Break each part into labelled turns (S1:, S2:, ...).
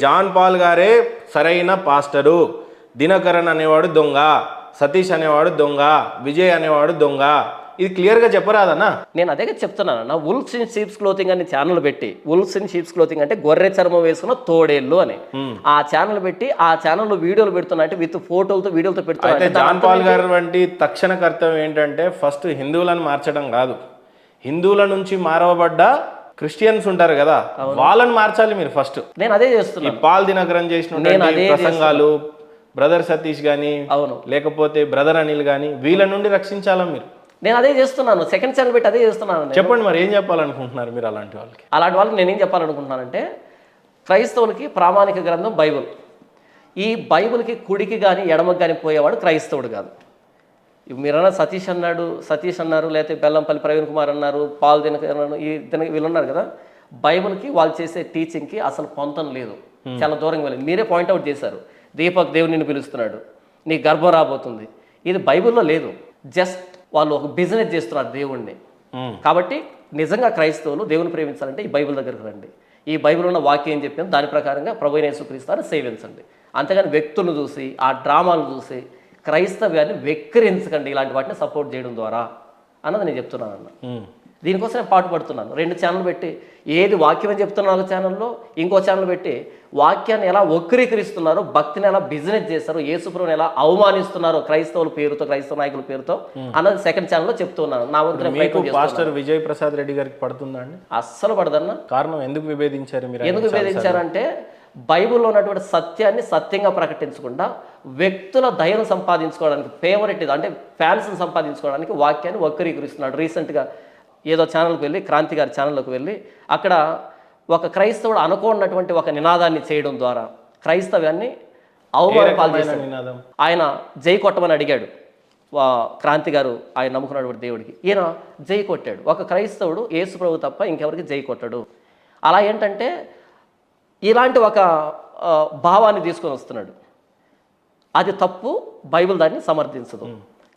S1: John Paul గారే సరైన pastor, Dinakaran అనేవాడు దొంగ, సతీష్ అనేవాడు దొంగ, విజయ్ అనేవాడు దొంగ, ఇది క్లియర్గా చెప్పరాదన్నా?
S2: నేను అదే చెప్తున్నాను నా వుల్ఫ్స్ ఇన్ షీప్స్ క్లోతింగ్ అని ఛానల్ పెట్టి, వుల్ఫ్స్ ఇన్ షీప్స్ క్లోతింగ్ అంటే గొర్రె చర్మం వేసుకున్న తోడేళ్ళు అని ఆ ఛానల్ పెట్టి ఆ ఛానల్లో వీడియోలు పెడుతున్నా అంటే విత్ ఫోటోలతో వీడియోలతో పెడుతున్నా.
S1: అయితే జాన్ పాల్ గారు వంటి తక్షణ కర్తవ్యం ఏంటంటే ఫస్ట్ హిందువులను మార్చడం కాదు, హిందువుల నుంచి మారవబడ్డ క్రిస్టియన్స్ ఉంటారు కదా వాళ్ళని మార్చాలి మీరు ఫస్ట్.
S2: నేను అదే చేస్తున్నాను.
S1: పాల్ దినకరన్ చేసిన ప్రసంగాలు, బ్రదర్ సతీష్ గానీ
S2: అవును
S1: లేకపోతే బ్రదర్ అనిల్ గానీ వీళ్ళ నుండి రక్షించాలా మీరు?
S2: నేను అదే చేస్తున్నాను, సెకండ్ ఛానల్ పెట్టి అదే చేస్తున్నాను.
S1: చెప్పండి మరి ఏం చెప్పాలనుకుంటున్నారు మీరు అలాంటి వాళ్ళకి?
S2: అలాంటి వాళ్ళకి నేనేం చెప్పాలనుకుంటున్నానంటే క్రైస్తవులకి ప్రామాణిక గ్రంథం బైబుల్. ఈ బైబుల్కి కుడికి కానీ ఎడమకి కానీ పోయేవాడు క్రైస్తవుడు కాదు. మీరన్నా సతీష్ అన్నారు, లేకపోతే బెల్లంపల్లి ప్రవీణ్ కుమార్ అన్నారు, పాల్ దినకరన్ వీళ్ళు ఉన్నారు కదా. బైబుల్కి వాళ్ళు చేసే టీచింగ్కి అసలు పొంతం లేదు, చాలా దూరంగా వెళ్ళింది. మీరే పాయింట్అవుట్ చేశారు, దీపక్ దేవుడు నిన్ను పిలుస్తున్నాడు, నీ గర్భం రాబోతుంది, ఇది బైబిల్లో లేదు. జస్ట్ వాళ్ళు ఒక బిజినెస్ చేస్తున్నారు దేవుణ్ణి. కాబట్టి నిజంగా క్రైస్తవులు దేవుని ప్రేమించాలంటే ఈ బైబిల్ దగ్గరకు రండి, ఈ బైబిల్ ఉన్న వాక్యం ఏం చెప్పింది దాని ప్రకారంగా ప్రభువైన యేసుక్రీస్తుని సేవించండి. అంతేగాని వ్యక్తులను చూసి ఆ డ్రామాలు చూసి క్రైస్తవ్యాన్ని వెక్కిరించకండి, ఇలాంటి వాటిని సపోర్ట్ చేయడం ద్వారా అన్నది నేను చెప్తున్నాను అన్న. దీనికోసం నేను పాటుపడుతున్నాను. 2 ఛానల్ పెట్టి ఏది వాక్యం అని చెప్తున్నాను ఒక ఛానల్లో, ఇంకో ఛానల్ పెట్టి వాక్యాన్ని ఎలా వక్రీకరిస్తున్నారో, భక్తిని ఎలా బిజినెస్ చేస్తారో, యేసుప్రభుని ఎలా అవమానిస్తున్నారో క్రైస్తవుల పేరుతో, క్రైస్తవ నాయకుల పేరుతో అన్నది సెకండ్ ఛానల్లో చెప్తున్నాను. నా వంతు
S1: పాస్టర్ విజయ్ ప్రసాద్ రెడ్డి గారికి పడుతుందా అండి?
S2: అస్సలు పడదన్న.
S1: కారణం ఎందుకు విభేదించారు మీరు?
S2: ఎందుకు విభేదించారంటే బైబిల్లో ఉన్నటువంటి సత్యాన్ని సత్యంగా ప్రకటించకుండా వ్యక్తుల దయను సంపాదించుకోవడానికి, ఫేవరెట్ అంటే ఫ్యాన్స్ని సంపాదించుకోవడానికి వాక్యాన్ని వక్రీకరిస్తున్నాడు. రీసెంట్గా ఏదో ఛానల్కి వెళ్ళి, క్రాంతి గారి ఛానల్లోకి వెళ్ళి అక్కడ ఒక క్రైస్తవుడు అనుకోనటువంటి ఒక నినాదాన్ని చేయడం ద్వారా క్రైస్తవ్యాన్ని అవమానపాలు చేశాడు. ఆయన జై కొట్టమని అడిగాడు క్రాంతి గారు, ఆయన నమ్ముకున్నటువంటి దేవుడికి. ఈయన జై కొట్టాడు. ఒక క్రైస్తవుడు యేసు ప్రభు తప్ప ఇంకెవరికి జై కొట్టాడు. అలా ఏంటంటే ఇలాంటి ఒక భావాన్ని తీసుకొని వస్తున్నాడు. అది తప్పు, బైబిల్ దాన్ని సమర్థించదు.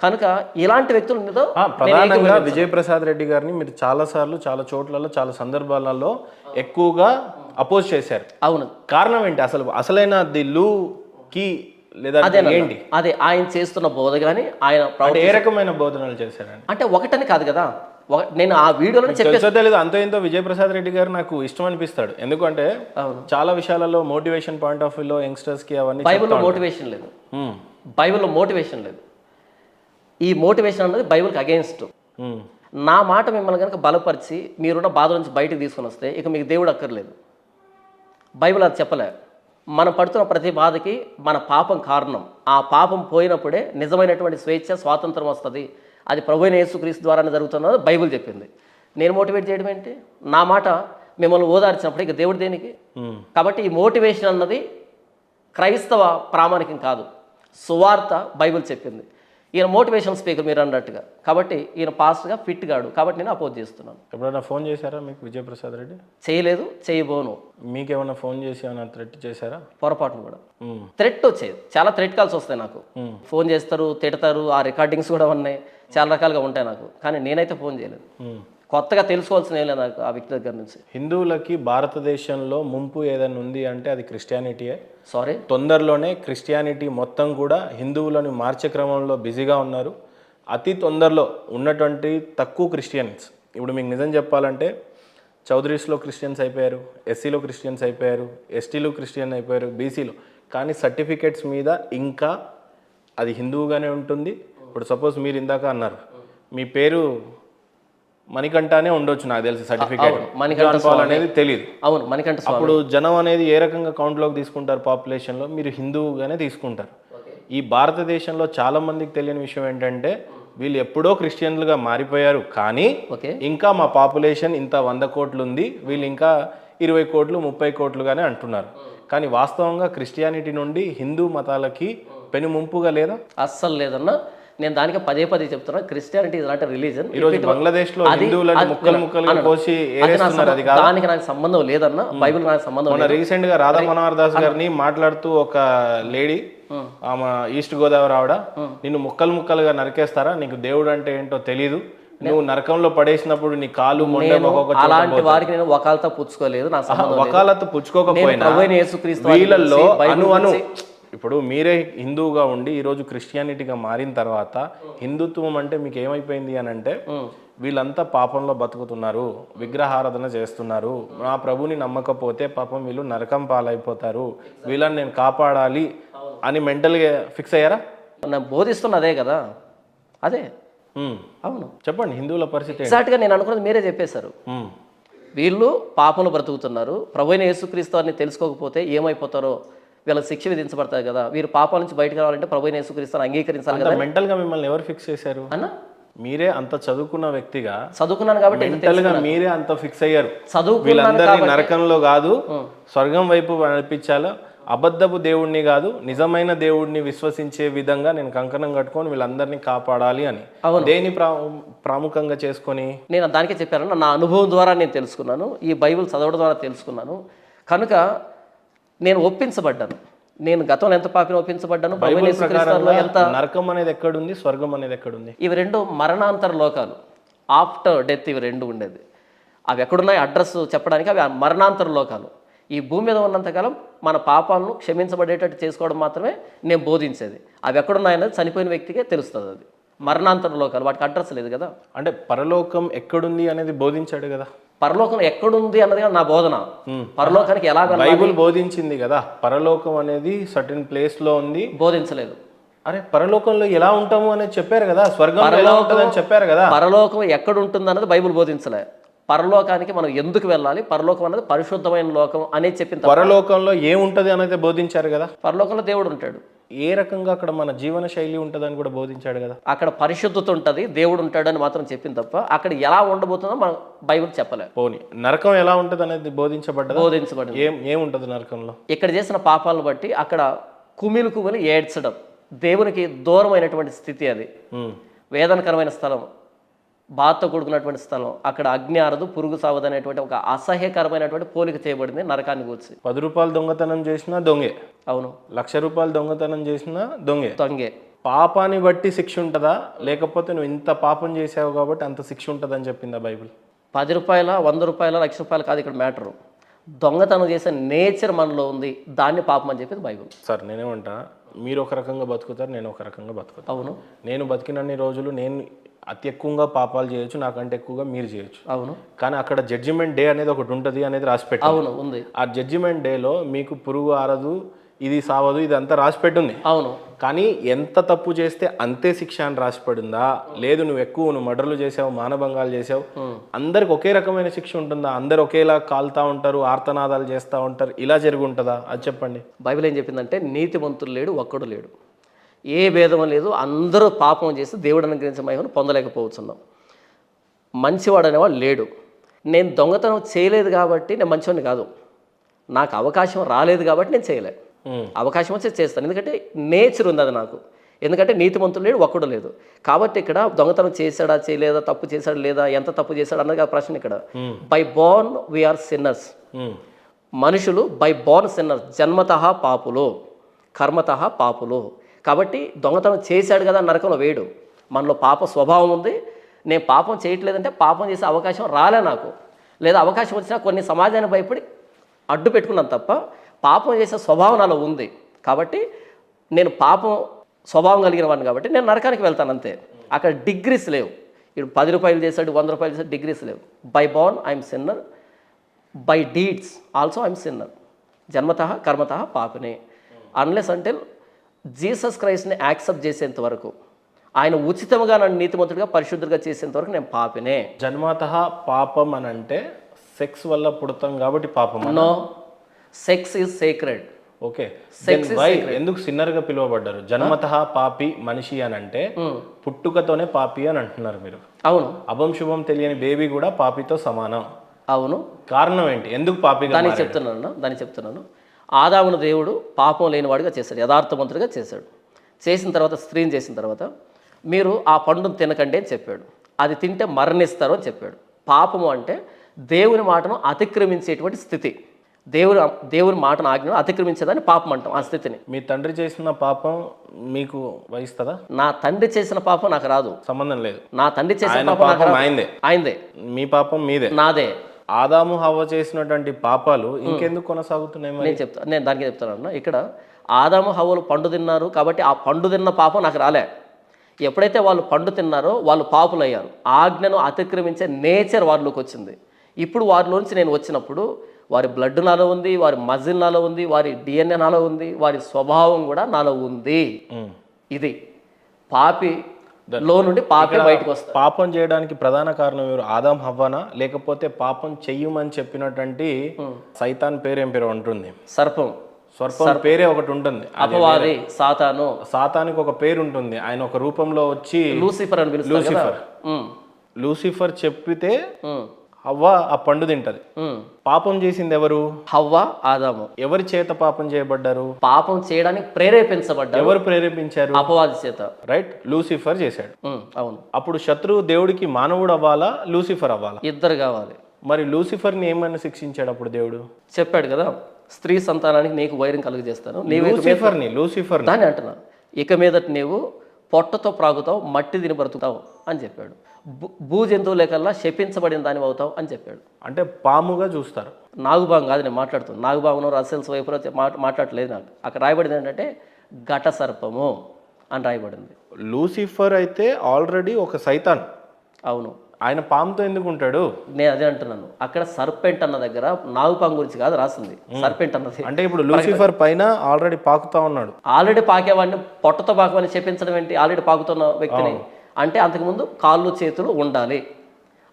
S2: కనుక ఇలాంటి వ్యక్తుల మీద
S1: ప్రధానంగా విజయ్ ప్రసాద్ రెడ్డి గారిని మీరు చాలాసార్లు, చాలా చోట్లలో, చాలా సందర్భాలలో ఎక్కువగా అపోజ్ చేశారు.
S2: అవును,
S1: కారణం ఏంటి? అసలైన ది లూకి లేదా ఏంటి?
S2: అదే ఆయన చేస్తున్న బోధ కానీ ఆయన
S1: ఏ రకమైన బోధనలు చేశారని
S2: అంటే ఒకటని కాదు కదా. నేను ఆ వీడియోలో
S1: తెలియదు అంతో ఇంతో విజయ్ ప్రసాద్ రెడ్డి గారు నాకు ఇష్టం అనిపిస్తాడు. ఎందుకంటే చాలా విషయాలలో మోటివేషన్ పాయింట్ ఆఫ్ వ్యూలో యంగ్స్టర్స్ కి అవన్నీ.
S2: బైబిల్లో మోటివేషన్ లేదు, బైబిల్లో మోటివేషన్ లేదు. ఈ మోటివేషన్ అన్నది బైబిల్కి అగెయిన్స్ట్. నా మాట మిమ్మల్ని కనుక బలపరిచి మీరున్న బాధ నుంచి బయటకు తీసుకొని వస్తే ఇక మీకు దేవుడు అక్కర్లేదు. బైబిల్ అది చెప్పలే. మనం పడుతున్న ప్రతి బాధకి మన పాపం కారణం. ఆ పాపం పోయినప్పుడే నిజమైనటువంటి స్వేచ్ఛ, స్వాతంత్రం వస్తుంది. అది ప్రభువైన యేసుక్రీస్తు ద్వారానే జరుగుతున్నది బైబిల్ చెప్పింది. నేను మోటివేట్ చేయడం ఏంటి? నా మాట మిమ్మల్ని ఓదార్చినప్పుడు ఇక దేవుడు దేనికి? కాబట్టి ఈ మోటివేషన్ అన్నది క్రైస్తవ ప్రామాణికం కాదు, సువార్త బైబిల్ చెప్పింది. ఈయన మోటివేషన్ స్పీకర్ మీరు అన్నట్టుగా, కాబట్టి ఈయన పాస్ట్గా ఫిట్ గాడు, కాబట్టి నేను అపోజ్ చేస్తున్నాను.
S1: ఎప్పుడైనా ఫోన్ చేశారా మీకు విజయ్ ప్రసాద్ రెడ్డి?
S2: చేయలేదు, చేయబోను.
S1: మీకేమైనా ఫోన్ చేసి ఏమైనా థ్రెట్ చేశారా?
S2: పొరపాటును కూడా థ్రెట్ వచ్చేది, చాలా థ్రెట్ కాల్స్ వస్తాయి నాకు. ఫోన్ చేస్తారు, తిడతారు, ఆ రికార్డింగ్స్ కూడా ఉన్నాయి, చాలా రకాలుగా ఉంటాయి నాకు. కానీ నేనైతే ఫోన్ చేయలేదు. కొత్తగా తెలుసుకోవాల్సిన ఏం లేదు నాకు ఆ వ్యక్తి దగ్గర నుంచి.
S1: హిందువులకి భారతదేశంలో ముంపు ఏదైనా ఉంది అంటే అది క్రిస్టియానిటీయే.
S2: సారీ,
S1: తొందరలోనే క్రిస్టియానిటీ మొత్తం కూడా హిందువులను మార్చే క్రమంలో బిజీగా ఉన్నారు. అతి తొందరలో ఉన్నటువంటి తక్కువ క్రిస్టియన్స్, ఇప్పుడు మీకు నిజం చెప్పాలంటే చౌదరీస్లో క్రిస్టియన్స్ అయిపోయారు, ఎస్సీలో క్రిస్టియన్స్ అయిపోయారు, ఎస్టీలో క్రిస్టియన్ అయిపోయారు, బీసీలో. కానీ సర్టిఫికేట్స్ మీద ఇంకా అది హిందువుగానే ఉంటుంది. ఇప్పుడు సపోజ్ మీరు ఇందాక అన్నారు మీ పేరు మణికంఠనే ఉండొచ్చు, నాకు తెలిసి సర్టిఫికేట్ అనేది తెలియదు.
S2: అవును, మణికంఠ.
S1: అప్పుడు జనం అనేది ఏ రకంగా కౌంట్లోకి తీసుకుంటారు పాపులేషన్లో? మీరు హిందువుగానే తీసుకుంటారు. ఈ భారతదేశంలో చాలా మందికి తెలియని విషయం ఏంటంటే వీళ్ళు ఎప్పుడో క్రిస్టియన్లుగా మారిపోయారు, కానీ ఇంకా మా పాపులేషన్ ఇంత 100 కోట్లు ఉంది, వీళ్ళు ఇంకా 20 కోట్లు 30 కోట్లుగానే అంటున్నారు. కానీ వాస్తవంగా క్రిస్టియానిటీ నుండి హిందూ మతాలకి పెను ముంపుగా లేదా?
S2: అస్సలు లేదన్నా. నేను దానికి పదే చెప్తున్నా, Christianity is not a religion. దానికి నాకు సంబంధం లేదన్న, బైబిల్ నాకు సంబంధం లేదు.
S1: రీసెంట్ గా రాధా మనోహర్ దాస్ గారిని మాట్లాడుతూ ఒక లేడీ, ఆమె ఈస్ట్ గోదావరి ఆవిడ, నిన్ను ముక్కలుగా నరికేస్తారా, నీకు దేవుడు అంటే ఏంటో తెలీదు, నువ్వు నరకంలో పడేసినప్పుడు నీ కాలు మొండెం
S2: నేను
S1: ఒక్కొక్క చోట
S2: అలాంటి వారికి నేను వకాలతో పుచ్చుకోలేదు, నా సంబంధం లేదు.
S1: వకాలత్తు పుచ్చుకోకపోయినా
S2: ప్రభువైన యేసుక్రీస్తు వారి
S1: వీళ్ళల్లో
S2: గురించి, బైబిల్
S1: అను
S2: గురించి
S1: ఇప్పుడు మీరే హిందువుగా ఉండి ఈరోజు క్రిస్టియానిటీగా మారిన తర్వాత హిందుత్వం అంటే మీకు ఏమైపోయింది అని అంటే వీళ్ళంతా పాపంలో బతుకుతున్నారు, విగ్రహారాధన చేస్తున్నారు, నా ప్రభుని నమ్మకపోతే పాపం వీళ్ళు నరకం పాలైపోతారు, వీళ్ళని నేను కాపాడాలి అని మెంటల్గా ఫిక్స్ అయ్యారా?
S2: నేను బోధిస్తున్నదే కదా, అదే. అవును,
S1: చెప్పండి హిందువుల పరిస్థితి ఏంటి?
S2: ఎగ్జాక్ట్గా నేను అనుకున్నది మీరే చెప్పేశారు.
S1: ఉమ్,
S2: వీళ్ళు పాపంలో బ్రతుకుతున్నారు, ప్రభువైన యేసుక్రీస్తు వారిని తెలుసుకోకపోతే ఏమైపోతారో వీళ్ళకి శిక్ష విధించబడతారు కదా, వీరు పాపాల నుంచి బయటకు రావాలంటే ప్రభువైన యేసుక్రీస్తుని అంగీకరించాలి కదా
S1: మెంటల్గా మిమ్మల్ని ఎవరు ఫిక్స్ చేశారు?
S2: అన్న.
S1: మీరే అంత చదువుకున్న వ్యక్తిగా
S2: చదువుకున్నాను కాబట్టి ఇది
S1: మెంటల్ గా మీరే అంత ఫిక్స్ అయ్యారు,
S2: చదువుకున్నాను
S1: వీళ్ళందరినీ నరకంలో కాదు స్వర్గం వైపు నడిపించాలో, అబద్ధపు దేవుడిని కాదు నిజమైన దేవుడిని విశ్వసించే విధంగా నేను కంకణం కట్టుకొని వీళ్ళందరినీ కాపాడాలి అని. దేని ప్రాముఖ్యంగా చేసుకొని
S2: నేను దానికే చెప్పాను, నా అనుభవం ద్వారా నేను తెలుసుకున్నాను, ఈ బైబిల్ చదవడం ద్వారా తెలుసుకున్నాను కనుక నేను ఒప్పించబడ్డాను. నేను గతంలో ఎంత పాపిని ఒప్పించబడ్డాను,
S1: బైబిల్ ప్రకారంగా ఎంత నరకం అనేది ఎక్కడుంది, స్వర్గం అనేది ఎక్కడుంది?
S2: ఇవి రెండు మరణాంతర లోకాలు, ఆఫ్టర్ డెత్, ఇవి రెండు ఉండేది. అవి ఎక్కడున్నాయి అడ్రస్ చెప్పడానికి, అవి మరణాంతర లోకాలు. ఈ భూమి మీద ఉన్నంతకాలం మన పాపాలను క్షమించబడేటట్టు చేసుకోవడం మాత్రమే నేను బోధించేది. అవి ఎక్కడున్నాయనేది చనిపోయిన వ్యక్తికే తెలుస్తుంది. అది మరణాంతర లోకాలు, వాటికి అడ్రస్ లేదు కదా.
S1: అంటే పరలోకం ఎక్కడుంది అనేది బోధించాడు కదా.
S2: పరలోకం ఎక్కడుంది అన్నది నా బోధన. పరలోకానికి ఎలా
S1: బైబిల్ బోధించింది కదా, పరలోకం అనేది సర్టెన్ ప్లేస్ లో ఉంది.
S2: బోధించలేదు.
S1: అరే పరలోకంలో ఎలా ఉంటాము అనేది చెప్పారు కదా, స్వర్గం ఎలా ఉంటుందని చెప్పారు కదా.
S2: పరలోకం ఎక్కడ ఉంటుంది అన్నది బైబిల్ బోధించలే. పరలోకానికి మనం ఎందుకు వెళ్ళాలి, పరలోకం అనేది పరిశుద్ధమైన లోకం అనేది చెప్పింది.
S1: పరలోకంలో ఏముంటది అనేది బోధించారు కదా.
S2: పరలోకంలో దేవుడు ఉంటాడు,
S1: ఏ రకంగా అక్కడ మన జీవన శైలి ఉంటుందని కూడా బోధించాడు కదా.
S2: అక్కడ పరిశుద్ధత ఉంటుంది, దేవుడు ఉంటాడు అని మాత్రం చెప్పింది తప్ప అక్కడ ఎలా ఉండబోతుందో మన బైబిల్ చెప్పలే.
S1: పోనీ నరకం ఎలా ఉంటుంది అనేది బోధించబడ్డది. ఏముంటది నరకంలో?
S2: ఇక్కడ చేసిన పాపాలను బట్టి అక్కడ కుమిలి ఏడ్చడం, దేవునికి దూరమైనటువంటి స్థితి, అది వేదనకరమైన స్థలం, బాధతో కూడుకున్నటువంటి స్థలం. అక్కడ అగ్ని ఆరదు, పురుగు సావదు అనేటువంటి ఒక అసహ్యకరమైనటువంటి పోలిక చేయబడింది నరకాన్ని కూర్చి.
S1: 10 రూపాయలు దొంగతనం చేసినా దొంగే,
S2: అవును.
S1: 1,00,000 రూపాయలు దొంగతనం చేసినా దొంగే. పాపాన్ని బట్టి శిక్ష ఉంటుందా, లేకపోతే నువ్వు ఇంత పాపం చేసావు కాబట్టి అంత శిక్ష ఉంటుందని చెప్పిందా బైబిల్?
S2: 10 రూపాయల, 100 రూపాయల, 1,00,000 రూపాయలు కాదు ఇక్కడ మ్యాటరు. దొంగతనం చేసే నేచర్ మనలో ఉంది, దాన్ని పాపం అని చెప్పింది బైబిల్.
S1: సార్ నేనేమంటా, మీరు ఒక రకంగా బతుకుతారు, నేను ఒక రకంగా బతుకుతాను.
S2: అవును.
S1: నేను బతికినన్ని రోజులు నేను అతి ఎక్కువగా పాపాలు చేయొచ్చు, నాకంటే ఎక్కువగా మీరు చేయొచ్చు.
S2: అవును.
S1: కానీ అక్కడ జడ్జిమెంట్ డే అనేది ఒకటి ఉంటుంది అనేది రాసిపెట్టి.
S2: అవును, ఉంది.
S1: ఆ జడ్జిమెంట్ డేలో మీకు పురుగు ఆరదు, ఇది సావదు, ఇది అంతా రాసిపెట్టుంది.
S2: అవును.
S1: కానీ ఎంత తప్పు చేస్తే అంతే శిక్ష అని రాసిపడిందా, లేదు నువ్వు మర్డర్లు చేసావు, మానభంగాలు చేసావు, అందరికి ఒకే రకమైన శిక్ష ఉంటుందా, అందరు ఒకేలా కాలుతా ఉంటారు, ఆర్తనాదాలు చేస్తూ ఉంటారు, ఇలా జరిగి ఉంటుందా? అది చెప్పండి.
S2: బైబిల్ ఏం చెప్పిందంటే నీతిమంతుడు లేడు, ఒక్కడు లేడు, ఏ భేదం లేదు, అందరూ పాపం చేసి దేవుడు అనుగ్రహించిన మహిమను పొందలేకపోతున్నాం. మంచివాడు అనేవాడు లేడు. నేను దొంగతనం చేయలేదు కాబట్టి నేను మంచివాడిని కాదు, నాకు అవకాశం రాలేదు కాబట్టి నేను చేయలే. అవకాశం వచ్చి చేస్తాను, ఎందుకంటే నేచర్ ఉంది అది నాకు. ఎందుకంటే నీతిమంతుడు లేడు, ఒక్కడు లేదు. కాబట్టి ఇక్కడ దొంగతనం చేశాడా చేయలేదా, తప్పు చేశాడా లేదా, ఎంత తప్పు చేశాడు అన్నది ఆ ప్రశ్న ఇక్కడ. By born we are sinners. మనుషులు బై బోర్న్ సిన్నర్స్, జన్మతః పాపులు, కర్మతః పాపులు. కాబట్టి దొంగతనం చేశాడు కదా నరకంలో వేయడు. మనలో పాప స్వభావం ఉంది. నేను పాపం చేయట్లేదంటే పాపం చేసే అవకాశం రాలే నాకు, లేదా అవకాశం వచ్చినా కొన్ని సమాజాన్ని భయపడి అడ్డు పెట్టుకున్నాను తప్ప పాపం చేసే స్వభావం నాలో ఉంది. కాబట్టి నేను పాపం స్వభావం కలిగిన వాడిని కాబట్టి నేను నరకానికి వెళ్తాను అంతే. అక్కడ డిగ్రీస్ లేవు. ఇప్పుడు 10 రూపాయలు చేశాడు, 100 రూపాయలు చేశాడు, డిగ్రీస్ లేవు. By born I'm sinner, by deeds also I'm sinner. జన్మతః కర్మతః పాపినే. అన్లెస్ అంటిల్ జీసస్ క్రైస్ట్ని యాక్సెప్ట్ చేసేంత వరకు, ఆయన ఉచితంగా నన్ను నీతిమంతుడిగా పరిశుద్ధుడిగా చేసేంత వరకు నేను పాపినే.
S1: జన్మతః పాపం అని అంటే సెక్స్ వల్ల పుడతాం కాబట్టి పాపం?
S2: No, sex is sacred.
S1: Okay, ఎందుకు సిన్నర్ గా పిలువబడ్డారు? జన్మతః పాపి మనిషి అని అంటే పుట్టుకతోనే పాపి అని అంటున్నారు మీరు.
S2: అవును.
S1: అభం శుభం తెలియని బేబీ కూడా పాపితో సమానం.
S2: అవును.
S1: కారణం ఏంటి, ఎందుకు పాపి?
S2: దానికి చెప్తున్నాను. ఆదామును దేవుడు పాపం లేనివాడిగా చేశాడు, యథార్థవంతుడిగా చేశాడు. చేసిన తర్వాత స్త్రీని చేసిన తర్వాత మీరు ఆ పండును తినకండి అని చెప్పాడు. అది తింటే మరణిస్తారు అని చెప్పాడు. పాపము అంటే దేవుని మాటను అతిక్రమించేటువంటి స్థితి. దేవుని మాటను ఆజ్ఞను అతిక్రమించేదాన్ని పాపం అంటాం ఆ స్థితిని.
S1: మీ తండ్రి చేసిన పాపం మీకు వహిస్తుందా?
S2: నా తండ్రి చేసిన పాపం నాకు రాదు,
S1: సంబంధం లేదు.
S2: నా తండ్రి చేసిన
S1: ఆయన
S2: పాపం నాకు
S1: పాపం
S2: రాదు.
S1: ఆయనదే,
S2: ఆయనదే,
S1: మీ పాపం మీదే.
S2: నాదే.
S1: ఆదాము హవ్వ చేసినటువంటి పాపాలు ఇంకెందుకు కొనసాగుతున్నాయి మరి?
S2: నేను దానికి చెప్తాను. ఇక్కడ ఆదాము హవ్వలు పండు తిన్నారు కాబట్టి ఆ పండు తిన్న పాపం నాకు రాలే. ఎప్పుడైతే వాళ్ళు పండు తిన్నారో వాళ్ళు పాపులు అయ్యారు. ఆజ్ఞను అతిక్రమించే నేచర్ వారిలోకి వచ్చింది. ఇప్పుడు వారిలోంచి నేను వచ్చినప్పుడు వారి బ్లడ్ నాలో ఉంది, వారి మజిల్ నాలో ఉంది, వారి DNA నాలో ఉంది, వారి స్వభావం కూడా నాలో ఉంది. ఇది పాపి లో నుండి పాపి బయటకు వస్తారు.
S1: పాపం చేయడానికి ప్రధాన కారణం ఎవరు? ఆదాం హవ్వనా, లేకపోతే పాపం చెయ్యమని చెప్పినటువంటి సైతాన్ పేరు ఏం పేరు ఉంటుంది?
S2: సర్పం
S1: పేరే ఒకటి ఉంటుంది,
S2: అపవాది, సాతాను.
S1: సాతానికి ఒక పేరు ఉంటుంది. ఆయన ఒక రూపంలో వచ్చి
S2: లూసిఫర్ అని పిలుస్తారు కదా.
S1: లూసిఫర్ చెప్పితే హవ్వ ఆ పండు తింటది. పాపం చేసింది ఎవరు?
S2: హవ్వ, ఆదాము.
S1: ఎవరి చేత పాపం చేయబడ్డారు?
S2: పాపం చేయడానికి ప్రేరేపించబడ్డారు.
S1: ఎవరు ప్రేరేపించారు?
S2: అపవాది చేత.
S1: రైట్, లూసిఫర్ చేశాడు.
S2: అవును.
S1: అప్పుడు శత్రువు దేవుడికి మానవుడు అవ్వాలా, లూసిఫర్ అవ్వాలా?
S2: ఇద్దరు కావాలి.
S1: మరి లూసిఫర్ని ఏమైనా శిక్షించాడు అప్పుడు దేవుడు?
S2: చెప్పాడు కదా, స్త్రీ సంతానానికి నీకు వైరం కలుగజేస్తాను.
S1: లూసిఫర్
S2: దాన్ని అంటున్నా, ఇక మీదట నీవు పొట్టతో ప్రాగుతావు, మట్టి తిని బ్రతుకుతావు అని చెప్పాడు. భూ జంతువులే కల్లా శపించబడిన దాని అవుతావు అని చెప్పాడు.
S1: అంటే పాముగా చూస్తారు.
S2: నాగుబాం కాదు నేను మాట్లాడుతున్నాను. నాగుబామును రసెల్స్ వైపు మాట్లాడలేదు. నాకు అక్కడ రాయబడింది ఏంటంటే ఘట సర్పము అని రాయబడింది.
S1: లూసిఫర్ అయితే ఆల్రెడీ ఒక సైతాన్.
S2: అవును.
S1: ఆయన పాముతో ఎందుకు ఉంటాడు?
S2: నేను అదే అంటున్నాను. అక్కడ సర్పెంట్ అన్న దగ్గర నాగుపాము గురించి కాదు రాసింది, సర్పెంట్ అన్నది.
S1: అంటే ఇప్పుడు లూసిఫర్ పైన ఆల్రెడీ పాకుతా ఉన్నాడు.
S2: ఆల్రెడీ పాకేవాడిని పొట్టతో పాకమని చెప్పించడం ఏంటి? ఆల్రెడీ పాకుతున్న వ్యక్తిని అంటే అంతకుముందు కాళ్ళు చేతులు ఉండాలి,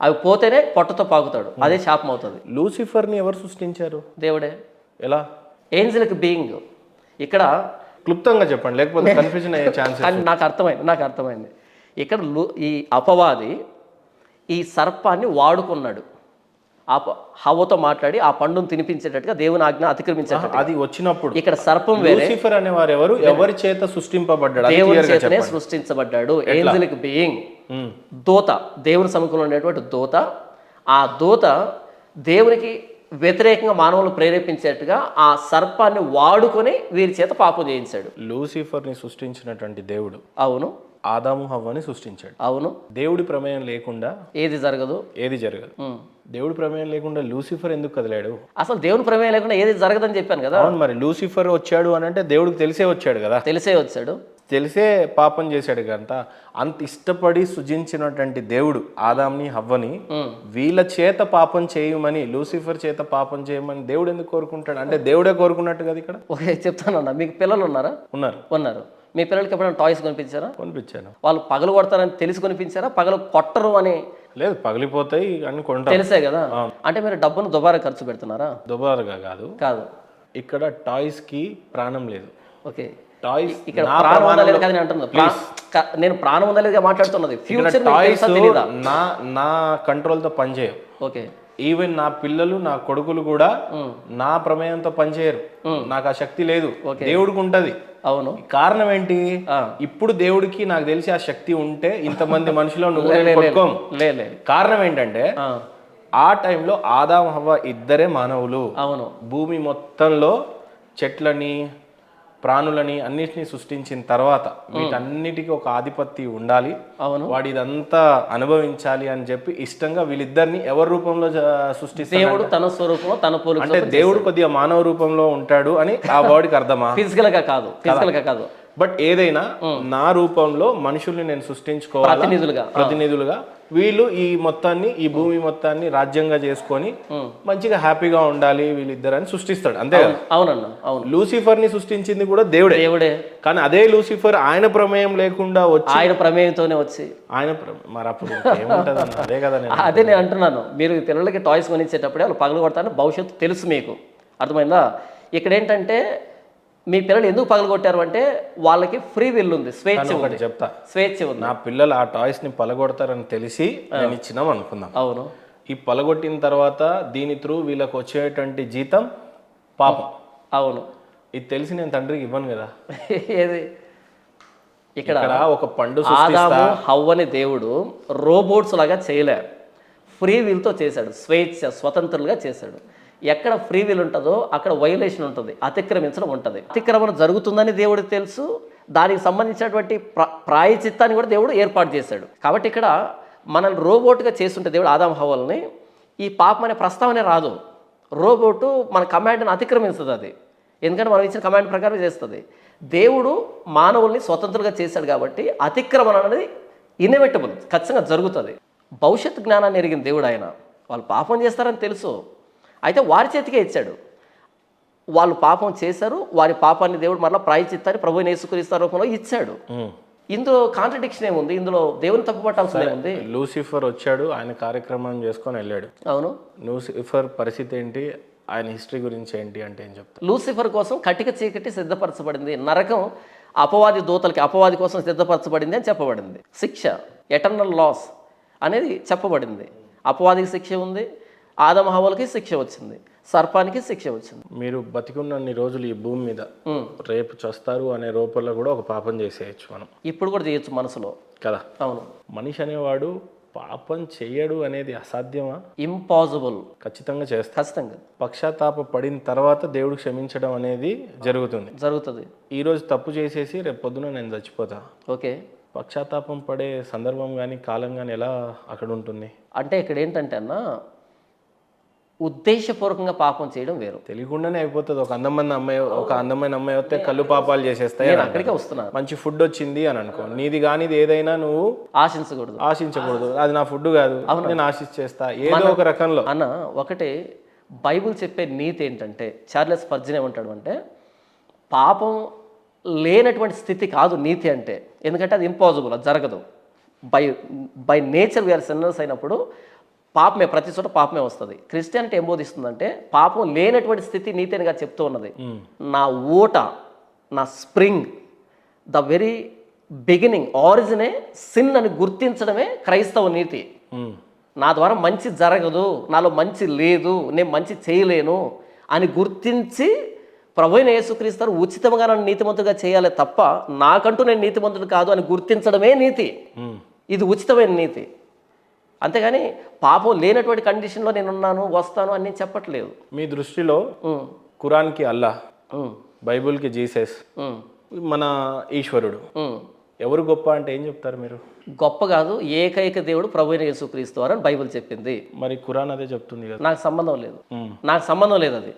S2: అవి పోతేనే పొట్టతో పాకుతాడు. అదే శాపం అవుతుంది.
S1: లూసిఫర్ని ఎవరు సృష్టించారు?
S2: దేవుడే.
S1: ఎలా?
S2: Angelic being. ఇక్కడ
S1: క్లుప్తంగా చెప్పండి, లేకపోతే కన్ఫ్యూజన్ అయ్యే ఛాన్స్.
S2: కానీ నాకు అర్థమైంది. ఇక్కడ ఈ అపవాది ఈ సర్పాన్ని వాడుకున్నాడు. హవ్వతో మాట్లాడి ఆ పండును తినిపించేటట్టుగా దేవుని ఆజ్ఞ అతిక్రమించేటట్టు.
S1: అది వచ్చినప్పుడు
S2: ఇక్కడ సర్పం వేరే.
S1: లూసిఫర్ అనేవారు ఎవరు? ఎవరి చేత సృష్టింపబడ్డాడు?
S2: దేవుని చేతనే సృష్టించబడ్డాడు. ఏంజలిక్ బీయింగ్, దూత, దేవుని సముఖంలో ఉండేటువంటి దూత. ఆ దూత దేవునికి వ్యతిరేకంగా మానవులు ప్రేరేపించేట్టుగా ఆ సర్పాన్ని వాడుకొని వీరి చేత పాపం చేయించాడు.
S1: లూసిఫర్ని సృష్టించినటువంటి దేవుడు,
S2: అవును,
S1: ఆదాము హవ్వని సృష్టించాడు.
S2: అవును.
S1: దేవుడి ప్రమేయం లేకుండా
S2: ఏది జరగదు.
S1: దేవుడి ప్రమేయం లేకుండా లూసిఫర్ ఎందుకు కదిలాడు?
S2: అసలు దేవుని ప్రమేయం లేకుండా ఏది జరగదని చెప్పాను కదా.
S1: అవును, మరి లూసిఫర్ వచ్చాడు అని అంటే దేవుడికి తెలిసే వచ్చాడు కదా. తెలిసే పాపం చేశాడు కదా. అంత ఇష్టపడి సృజించినటువంటి దేవుడు ఆదాంని హవ్వని వీళ్ళ చేత పాపం చేయమని, లూసిఫర్ చేత పాపం చేయమని దేవుడు ఎందుకు కోరుకుంటాడు? అంటే దేవుడే కోరుకున్నట్టు కదా ఇక్కడ.
S2: ఓకే, చెప్తానన్నా. మీకు పిల్లలు ఉన్నారా? ఉన్నారు. మీ పిల్లలకి ఎప్పుడైనా టాయ్స్ కొనిపించారా?
S1: కొనిపించాను.
S2: వాళ్ళు పగలు కొడతారని తెలిసి కొనిపించారా? పగలు కొట్టరు అని?
S1: లేదు, పగిలిపోతాయి అని కొంటారు,
S2: తెలిసే కదా. అంటే మీరు డబ్బును దుబారా ఖర్చు పెడుతున్నారా?
S1: దుబారాగా కాదు. ఇక్కడ టాయ్స్ కి ప్రాణం లేదు.
S2: ఓకే,
S1: టాయ్స్
S2: ఇక్కడ ప్రాణం ఉందా లేదు కదా నేను అంటున్నా. నేను ప్రాణం ఉందా లేదుగా మాట్లాడుతున్నది. ఫ్యూచర్
S1: టాయ్స్ నా కంట్రోల్తో పనిచేయవు.
S2: ఓకే,
S1: ఈవెన్ నా పిల్లలు, నా కొడుకులు కూడా నా ప్రమేయంతో పనిచేయరు. నాకు ఆ శక్తి లేదు, దేవుడికి ఉంటది.
S2: అవును.
S1: కారణం ఏంటి? ఇప్పుడు దేవుడికి నాకు తెలిసి ఆ శక్తి ఉంటే ఇంతమంది మనుషులు కారణం ఏంటంటే ఆ టైంలో ఆదాం హవ్వ ఇద్దరే మానవులు.
S2: అవును.
S1: భూమి మొత్తంలో చెట్లని, ప్రాణులని అన్నిటినీ సృష్టించిన తర్వాత వీటన్నిటికీ ఒక ఆధిపత్యం ఉండాలి.
S2: అవును.
S1: వాడు ఇదంతా అనుభవించాలి అని చెప్పి ఇష్టంగా వీళ్ళిద్దరిని ఎవరి రూపంలో సృష్టిస్తాడు?
S2: దేవుడు తన స్వరూపంలో తన పోలిక.
S1: అంటే దేవుడు కొద్దిగా మానవ రూపంలో ఉంటాడు అని ఆ వాడికి అర్థమా?
S2: ఫిజికల్ గా కాదు.
S1: బట్ ఏదైనా నా రూపంలో మనుషుల్ని నేను సృష్టించుకోవాలి ప్రతినిధులుగా. వీళ్ళు ఈ మొత్తాన్ని, ఈ భూమి మొత్తాన్ని రాజ్యంగా చేసుకొని మంచిగా హ్యాపీగా ఉండాలి వీళ్ళిద్దరని సృష్టిస్తాడు. అంతే కదా?
S2: అవునన్నా, అవును.
S1: లూసిఫర్ ని సృష్టించింది కూడా దేవుడే. కానీ అదే లూసిఫర్ ఆయన ప్రమేయం లేకుండా వచ్చి,
S2: ఆయన ప్రమేయంతోనే వచ్చి
S1: మరి అప్పుడు ఏముంటది అన్న? అదే కదా
S2: అదే నేను అంటున్నాను. మీరు పిల్లలకి టాయ్స్ కొనిచ్చేటప్పుడే వాళ్ళు పగలు కొడతారని భవిష్యత్తు తెలుసు మీకు, అర్థమైందా? ఇక్కడ ఏంటంటే మీ పిల్లలు ఎందుకు పగలగొట్టారు అంటే వాళ్ళకి ఫ్రీ విల్ ఉంది, స్వేచ్ఛ ఉంది.
S1: నా పిల్లలు ఆ టాయ్స్ ని పగలగొడతారని తెలిసి నేను ఇచ్చినాం అనుకుందాం.
S2: అవును.
S1: ఈ పగలగొట్టిన తర్వాత దీని త్రూ వీళ్ళకి వచ్చేటువంటి జీతం పాపం.
S2: అవును.
S1: ఇది తెలిసి నేను తండ్రికి ఇవ్వను కదా.
S2: ఏది ఇక్కడ
S1: ఒక పండు
S2: ఆదాము హవ్వని దేవుడు రోబోట్స్ లాగా చేయలే, ఫ్రీ విల్తో చేశాడు, స్వేచ్ఛ స్వతంత్రులుగా చేశాడు. ఎక్కడ ఫ్రీ విల్ ఉంటుందో అక్కడ వైలేషన్ ఉంటుంది, అతిక్రమించడం ఉంటుంది. అతిక్రమణ జరుగుతుందని దేవుడికి తెలుసు, దానికి సంబంధించినటువంటి ప్రాయచిత్తాన్ని కూడా దేవుడు ఏర్పాటు చేశాడు. కాబట్టి ఇక్కడ మనల్ని రోబోట్గా చేస్తుంటే దేవుడు ఆదాం హవ్వల్ని, ఈ పాపం అనే ప్రస్తావనే రాదు. రోబోటు మన కమాండ్ని అతిక్రమిస్తుంది అది, ఎందుకంటే మనం ఇచ్చిన కమాండ్ ప్రకారం చేస్తుంది. దేవుడు మానవుల్ని స్వతంత్రంగా చేశాడు కాబట్టి అతిక్రమణ అనేది ఇన్ఎవిటబుల్, ఖచ్చితంగా జరుగుతుంది. భవిష్యత్ జ్ఞానాన్ని ఎరిగిన దేవుడు ఆయన. వాళ్ళు పాపం చేస్తారని తెలుసు, అయితే వారి చేతికే ఇచ్చాడు. వాళ్ళు పాపం చేశారు, వారి పాపాన్ని దేవుడు మరలా ప్రాయచిత్తాన్ని ప్రభువుని యేసుక్రీస్తు రూపంలో ఇచ్చాడు. ఇందులో కాంట్రడిక్షన్ ఏముంది? ఇందులో దేవుని తప్పుపట్టాల్సిందే ఉంది.
S1: లూసిఫర్ వచ్చాడు, ఆయన కార్యక్రమం చేసుకొని వెళ్ళాడు.
S2: అవును,
S1: లూసిఫర్ పరిస్థితి ఏంటి, ఆయన హిస్టరీ గురించి ఏంటి అంటే ఏం చెప్తారు?
S2: లూసిఫర్ కోసం కటిక చీకటి సిద్ధపరచబడింది, నరకం అపవాది దూతలకి అపవాది కోసం సిద్ధపరచబడింది అని చెప్పబడింది. శిక్ష ఎటర్నల్ లాస్ అనేది చెప్పబడింది. అపవాదికి శిక్ష ఉంది, ఆదమ హవ్వలకి శిక్ష వచ్చింది, సర్పానికి శిక్ష వచ్చింది.
S1: మీరు బతికున్నన్ని రోజులు ఈ భూమి మీద రేపు చస్తారు అనే రూపంలో కూడా ఒక పాపం చేసేయచ్చు మనం.
S2: ఇప్పుడు కూడా చేయొచ్చు మనసులో
S1: కదా.
S2: అవును,
S1: మనిషి అనేవాడు పాపం చెయ్యడు అనేది అసాధ్యమా?
S2: ఇంపాసిబుల్.
S1: ఖచ్చితంగా చేస్తా.
S2: ఖచ్చితంగా
S1: పశ్చాత్తాప పడిన తర్వాత దేవుడు క్షమించడం అనేది జరుగుతుంది. ఈరోజు తప్పు చేసేసి రేపు పొద్దున నేను చచ్చిపోతా,
S2: ఓకే,
S1: పశ్చాత్తాపం పడే సందర్భం కానీ కాలం కానీ ఎలా అక్కడ ఉంటుంది?
S2: అంటే ఇక్కడ ఏంటంటే అన్న, ఉద్దేశపూర్వకంగా పాపం చేయడం వేరు.
S1: తెలియకుండానే అయిపోతుంది. ఒక అందమైన అమ్మాయి వస్తే కళ్ళు పాపాలు చేసేస్తాయి.
S2: నేను అక్కడికే వస్తున్నాను.
S1: మంచి ఫుడ్ వచ్చింది అని అనుకో, నీది కానిది ఏదైనా నువ్వు ఆశించకూడదు. అది నా ఫుడ్ కాదు, నేను ఆశించేస్తా ఏదో ఒక రకంలో.
S2: అన్న ఒకటే బైబిల్ చెప్పే నీతి ఏంటంటే, చార్లెస్ స్పర్జన్ ఏమంటాడు అంటే, పాపం లేనటువంటి స్థితి కాదు నీతి అంటే, ఎందుకంటే అది ఇంపాసిబుల్, అది జరగదు. బై నేచర్ వీఆర్ సిన్నర్స్ అయినప్పుడు పాపమే, ప్రతి చోట పాపమే వస్తుంది. క్రిస్టియానిటీ ఏం బోధిస్తుందంటే, పాపం లేనటువంటి స్థితి నీతి అనిగా చెప్తూ ఉన్నది. నా ఊట, నా స్ప్రింగ్, ద వెరీ బిగినింగ్, ఆరిజినే సిన్ అని గుర్తించడమే క్రైస్తవ నీతి. నా ద్వారా మంచి జరగదు, నాలో మంచి లేదు, నేను మంచి చేయలేను అని గుర్తించి ప్రభువైన యేసుక్రీస్తు ఉచితంగా నన్ను నీతిమంతుడిగా చేయాలి తప్ప, నాకంటూ నేను నీతిమంతుడు కాదు అని గుర్తించడమే నీతి. ఇది ఉచితమైన నీతి. అంతేగాని పాపం లేనటువంటి కండిషన్లో నేనున్నాను, వస్తాను అని నేను చెప్పట్లేదు.
S1: మీ దృష్టిలో ఖురాన్కి అల్లాహ్, బైబుల్కి జీసస్, మన ఈశ్వరుడు ఎవరు గొప్ప అంటే ఏం చెప్తారు మీరు?
S2: గొప్ప కాదు, ఏకైక దేవుడు ప్రభువైన యేసుక్రీస్తు అని బైబిల్ చెప్పింది.
S1: మరి ఖురాన్ అదే చెప్తుంది కదా.
S2: నాకు సంబంధం లేదు అది.